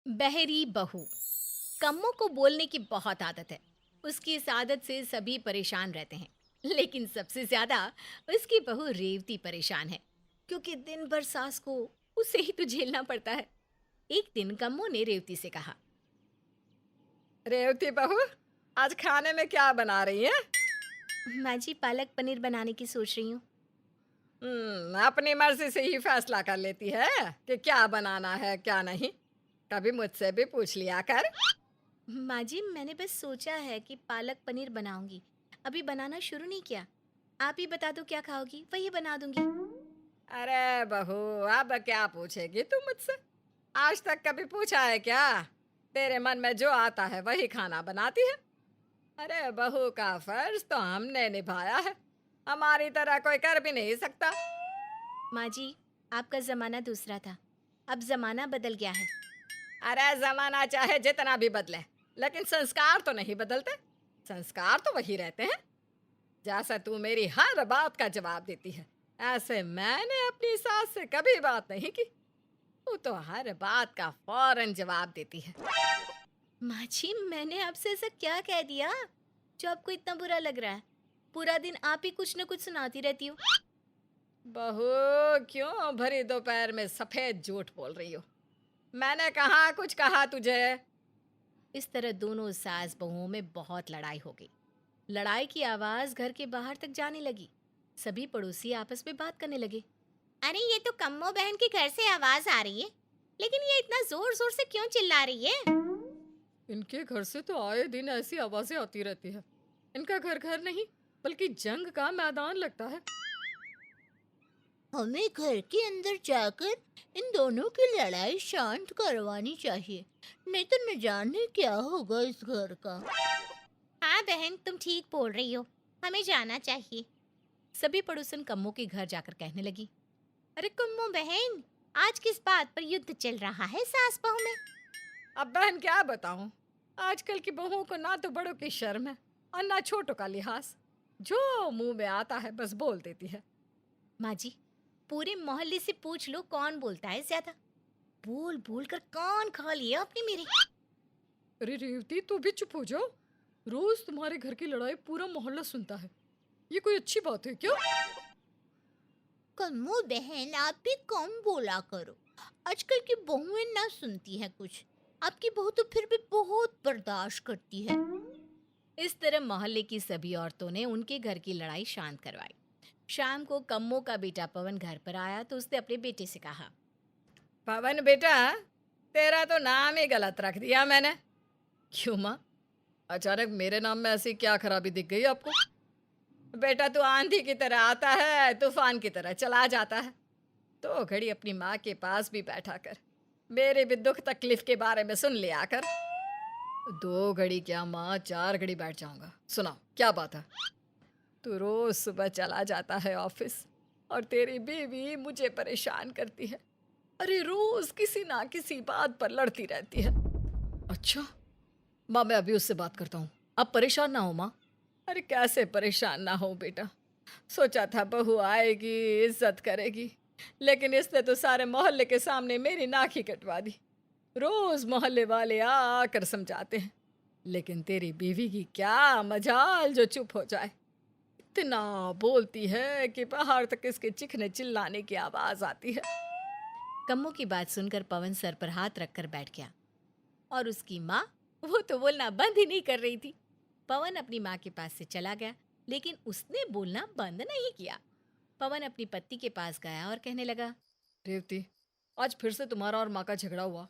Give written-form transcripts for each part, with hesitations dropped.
बहरी बहू। कम्मो को बोलने की बहुत आदत है। उसकी इस आदत से सभी परेशान रहते हैं। लेकिन सबसे ज्यादा उसकी बहू रेवती परेशान है, क्योंकि दिन भर सास को उसे ही तो झेलना पड़ता है। एक दिन कम्मो ने रेवती से कहा। रेवती बहू, आज खाने में क्या बना रही है? माँ जी, पालक पनीर बनाने की सोच रही हूँ। अपनी मर्जी से ही फैसला कर लेती है कि क्या बनाना है क्या नहीं। कभी मुझसे भी पूछ लिया कर। माँ जी, मैंने बस सोचा है कि पालक पनीर बनाऊंगी। अभी बनाना शुरू नहीं किया। आप ही बता दो क्या खाओगी, वही बना दूंगी। अरे बहू, अब क्या पूछेगी तू मुझसे? आज तक कभी पूछा है क्या? तेरे मन में जो आता है वही खाना बनाती है। अरे बहू का फर्ज तो हमने निभाया है, हमारी तरह कोई कर भी नहीं सकता। माँ जी, आपका जमाना दूसरा था। अब जमाना बदल गया है। अरे जमाना चाहे जितना भी बदले, लेकिन संस्कार तो नहीं बदलते। संस्कार तो वही रहते हैं। जैसा तू मेरी हर बात का जवाब देती है, ऐसे मैंने अपनी सास से कभी बात नहीं की। तू तो हर बात का फौरन जवाब देती है। माँ जी, मैंने आपसे ऐसा क्या कह दिया जो आपको इतना बुरा लग रहा है? पूरा दिन आप ही कुछ न कुछ सुनाती रहती हो। बहू, क्यों भरी दोपहर में सफेद झूठ बोल रही हो? मैंने कहा कुछ कहा तुझे? इस तरह दोनों सास बहुओं में बहुत लड़ाई हो गई। लड़ाई की आवाज घर के बाहर तक जाने लगी। सभी पड़ोसी आपस में बात करने लगे। अरे, ये तो कम्मो बहन के घर से आवाज आ रही है, लेकिन ये इतना जोर जोर से क्यों चिल्ला रही है? इनके घर से तो आए दिन ऐसी आवाजें आती रहती है। इनका घर घर नहीं, बल्कि जंग का मैदान लगता है। हमें घर के अंदर जाकर इन दोनों की लड़ाई शांत करवानी चाहिए, नहीं तो न जाने क्या होगा इस घर का। हाँ बहन, तुम ठीक बोल रही हो। हमें जाना चाहिए। सभी पड़ोसन कम्मो के घर जाकर कहने लगी। अरे कम्मो बहन, आज किस बात पर युद्ध चल रहा है सास बहू में? अब बहन क्या बताऊं, आजकल की बहुओं को ना तो बड़ों की शर्म है और ना छोटों का लिहाज। जो मुंह में आता है बस बोल देती है। माँ जी, पूरे मोहल्ले से पूछ लो कौन बोलता है ज्यादा। बोल बोल कर कान खा लिया आपने मेरे। अरे रेवती, तू भी चुप हो जाओ। रोज तुम्हारे घर की लड़ाई पूरा मोहल्ला सुनता है। ये कोई अच्छी बात है क्या? कम्मो बहन, आप भी कम बोला करो। आजकल की बहुएं ना सुनती है कुछ। आपकी बहू तो फिर भी बहुत बर्दाश्त करती है। इस तरह मोहल्ले की सभी औरतों ने उनके घर की लड़ाई शांत करवाई। शाम को कम्मो का बेटा पवन घर पर आया तो उसने अपने बेटे से कहा। पवन बेटा, तेरा तो नाम ही गलत रख दिया मैंने। क्यों माँ? अचानक मेरे नाम में ऐसी क्या खराबी दिख गई आपको? बेटा, तू आंधी की तरह आता है, तूफान की तरह चला जाता है। तो घड़ी अपनी माँ के पास भी बैठा कर मेरे भी दुख तकलीफ के बारे में सुन लिया कर। 2 घड़ी क्या माँ, 4 घड़ी बैठ जाऊंगा। सुनाओ क्या बात है? तू रोज सुबह चला जाता है ऑफिस, और तेरी बीवी मुझे परेशान करती है। अरे रोज किसी ना किसी बात पर लड़ती रहती है। अच्छा माँ, मैं अभी उससे बात करता हूँ। आप परेशान ना हो माँ। अरे कैसे परेशान ना हो बेटा। सोचा था बहू आएगी, इज्जत करेगी, लेकिन इसने तो सारे मोहल्ले के सामने मेरी नाक ही कटवा दी। रोज मोहल्ले वाले आकर समझाते हैं, लेकिन तेरी बीवी की क्या मजाल जो चुप हो जाए। इतना बोलती है कि बाहर तक इसके चिखने चिल्लाने की आवाज आती है। कम्मो की बात सुनकर पवन सर पर हाथ रखकर बैठ गया। और उसकी माँ, वो तो बोलना बंद ही नहीं कर रही थी। पवन अपनी माँ के पास से चला गया, लेकिन उसने बोलना बंद नहीं किया। पवन अपनी पत्नी के पास गया और कहने लगा। रेवती, आज फिर से तुम्हारा और माँ का झगड़ा हुआ,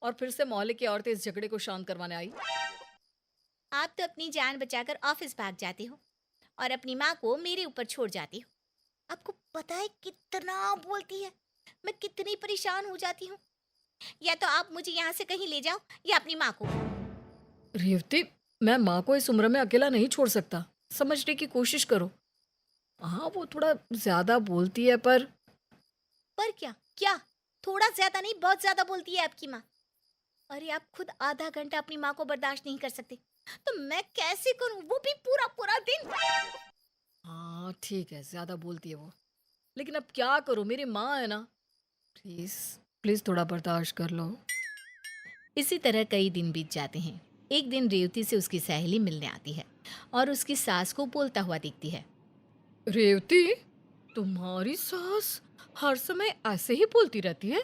और फिर से मोहल्ले की औरतें इस झगड़े को शांत करवाने आई। आप तो अपनी जान बचाकर ऑफिस भाग जाते हो और अपनी माँ को मेरे ऊपर छोड़ जाती हो। आपको पता है कितना बोलती है, मैं कितनी परेशान हो जाती हूँ। या तो आप मुझे यहाँ से कहीं ले जाओ या अपनी माँ को। रेवती, मैं माँ को इस उम्र में अकेला नहीं छोड़ सकता। समझने की कोशिश करो। हाँ, वो थोड़ा ज्यादा बोलती है, पर पर क्या क्या, थोड़ा ज्यादा नहीं, बहुत ज्यादा बोलती है आपकी माँ। अरे, आप खुद आधा घंटा अपनी माँ को बर्दाश्त नहीं कर सकते, तो मैं कैसे करूँ, वो भी पूरा पूरा दिन। हाँ ठीक है, ज्यादा बोलती है वो, लेकिन अब क्या करूँ, मेरी माँ है ना। प्लीज, प्लीज थोड़ा बर्दाश्त कर लो। इसी तरह कई दिन बीत जाते हैं। एक दिन रेवती से उसकी सहेली मिलने आती है और उसकी सास को बोलता हुआ दिखती है। रेवती, तुम्हारी सास हर समय ऐसे ही बोलती रहती है?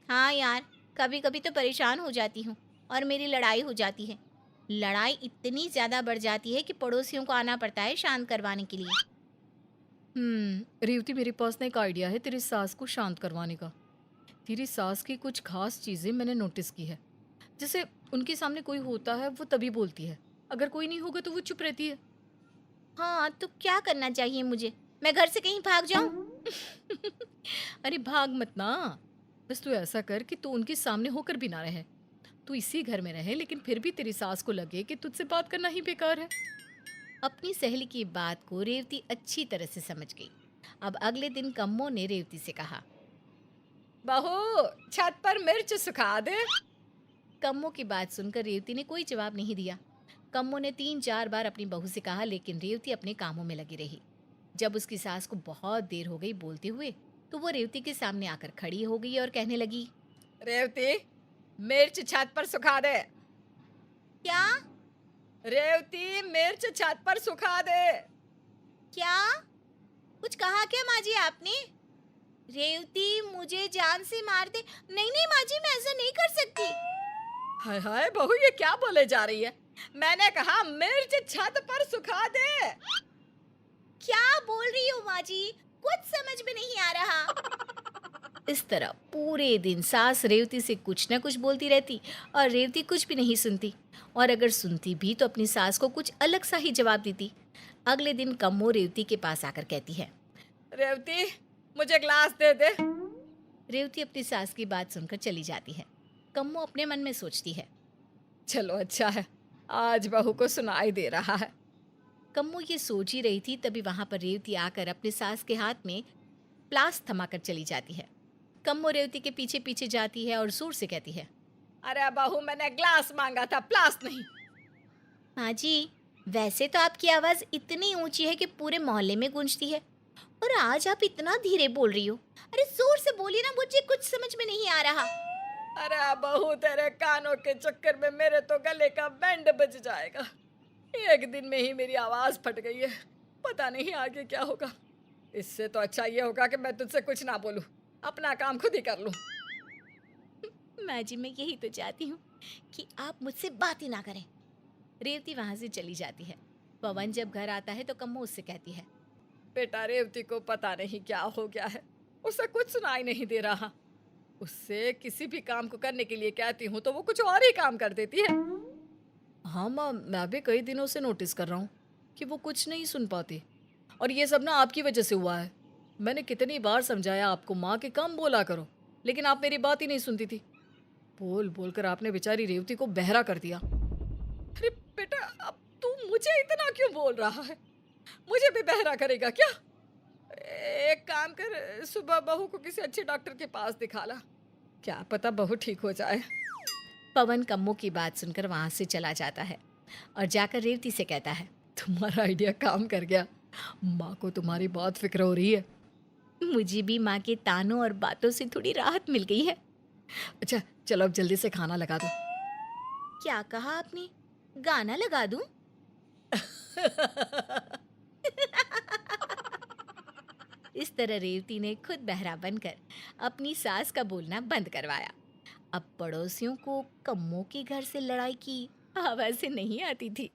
हाँ यार, कभी कभी तो परेशान हो जाती हूँ और मेरी लड़ाई हो जाती है। लड़ाई इतनी ज्यादा बढ़ जाती है कि पड़ोसियों को आना पड़ता है शांत करवाने के लिए। रेवती, मेरे पास ना एक आइडिया है तेरी सास को शांत करवाने का। तेरी सास की कुछ खास चीजें मैंने नोटिस की है। जैसे उनके सामने कोई होता है वो तभी बोलती है, अगर कोई नहीं होगा तो वो चुप रहती है। हाँ, तो क्या करना चाहिए मुझे? मैं घर से कहीं भाग जाऊं? अरे भाग मत ना, बस तू ऐसा कर कि तू उनके सामने होकर भी ना रहे। तू इसी घर में रहे, लेकिन फिर भी तेरी सास को लगे कि तुझसे बात करना ही बेकार है। अपनी सहेली की बात को रेवती अच्छी तरह से समझ गई। अब अगले दिन कम्मो ने रेवती से कहा। बहू, छत पर मिर्च सुखा दे। कम्मो की बात सुनकर रेवती ने कोई जवाब नहीं दिया। कम्मो ने 3-4 बार अपनी बहू से कहा, लेकिन रेवती अपने कामों में लगी रही। जब उसकी सास को बहुत देर हो गई बोलते हुए, तो वो रेवती के सामने आकर खड़ी हो गई और कहने लगी। रेवती, मिर्च छत पर सुखा दे। क्या? रेवती, मिर्च छत पर सुखा दे। क्या? कुछ कहा क्या माँ जी आपने? रेवती मुझे जान से मार दे। नहीं नहीं माँ जी, मैं ऐसा नहीं कर सकती। हाय हाय बहू, ये क्या बोले जा रही है? मैंने कहा मिर्च छत पर सुखा दे। क्या बोल रही हो माँ जी? कुछ समझ में नहीं आ रहा। इस तरह पूरे दिन सास रेवती से कुछ न कुछ बोलती रहती और रेवती कुछ भी नहीं सुनती, और अगर सुनती भी तो अपनी सास को कुछ अलग सा ही जवाब देती। अगले दिन कम्मो रेवती के पास आकर कहती है। रेवती, मुझे ग्लास दे दे। रेवती अपनी सास की बात सुनकर चली जाती है। कम्मो अपने मन में सोचती है। चलो अच्छा है, आज बहू को सुनाई दे रहा है। कम्मो ये सोच ही रही थी, तभी वहां पर रेवती आकर अपने सास के हाथ में प्लास थमाकर चली जाती है। कम्मो रेवती के पीछे पीछे जाती है और जोर से कहती है। अरे बहू, मैंने ग्लास मांगा था, प्लास नहीं। माँ जी, वैसे तो आपकी आवाज इतनी ऊंची है कि पूरे मोहल्ले में गूंजती है, और आज आप इतना धीरे बोल रही हो। अरे जोर से बोलिए ना, मुझे कुछ समझ में नहीं आ रहा। अरे बहू, तेरे कानों के चक्कर में मेरे तो गले का बैंड बज जाएगा। एक दिन में ही मेरी आवाज फट गई है, पता नहीं आगे क्या होगा। इससे तो अच्छा ये होगा कि मैं तुझसे कुछ ना बोलूं, अपना काम खुद ही कर लूं। माँ जी, मैं यही तो चाहती हूँ कि आप मुझसे बात ही ना करें। रेवती वहां से चली जाती है। पवन जब घर आता है तो कम्मो उससे कहती है। बेटा, रेवती को पता नहीं क्या हो गया है, उसे कुछ सुनाई नहीं दे रहा। उससे किसी भी काम को करने के लिए कहती हूँ तो वो कुछ और ही काम कर देती है। हाँ माँ, मैं भी कई दिनों से नोटिस कर रहा हूँ कि वो कुछ नहीं सुन पाती, और ये सब ना आपकी वजह से हुआ है। मैंने कितनी बार समझाया आपको माँ कि कम बोला करो, लेकिन आप मेरी बात ही नहीं सुनती थी। बोल बोल कर आपने बेचारी रेवती को बहरा कर दिया। अरे बेटा, अब तू मुझे इतना क्यों बोल रहा है? मुझे भी बहरा करेगा क्या? एक काम कर, सुबह बहू को किसी अच्छे डॉक्टर के पास दिखा ला, क्या पता बहू ठीक हो जाए। पवन कम्मो की बात सुनकर वहां से चला जाता है और जाकर रेवती से कहता है। तुम्हारा आइडिया काम कर गया, माँ को तुम्हारी बहुत फिक्र हो रही है। मुझे भी माँ के तानों और बातों से थोड़ी राहत मिल गई है। अच्छा चलो, अब जल्दी से खाना लगा दो। क्या कहा आपने? गाना लगा दूं? इस तरह रेवती ने खुद बहरा बनकर अपनी सास का बोलना बंद करवाया। अब पड़ोसियों को कम्मो के घर से लड़ाई की आवाजें नहीं आती थी।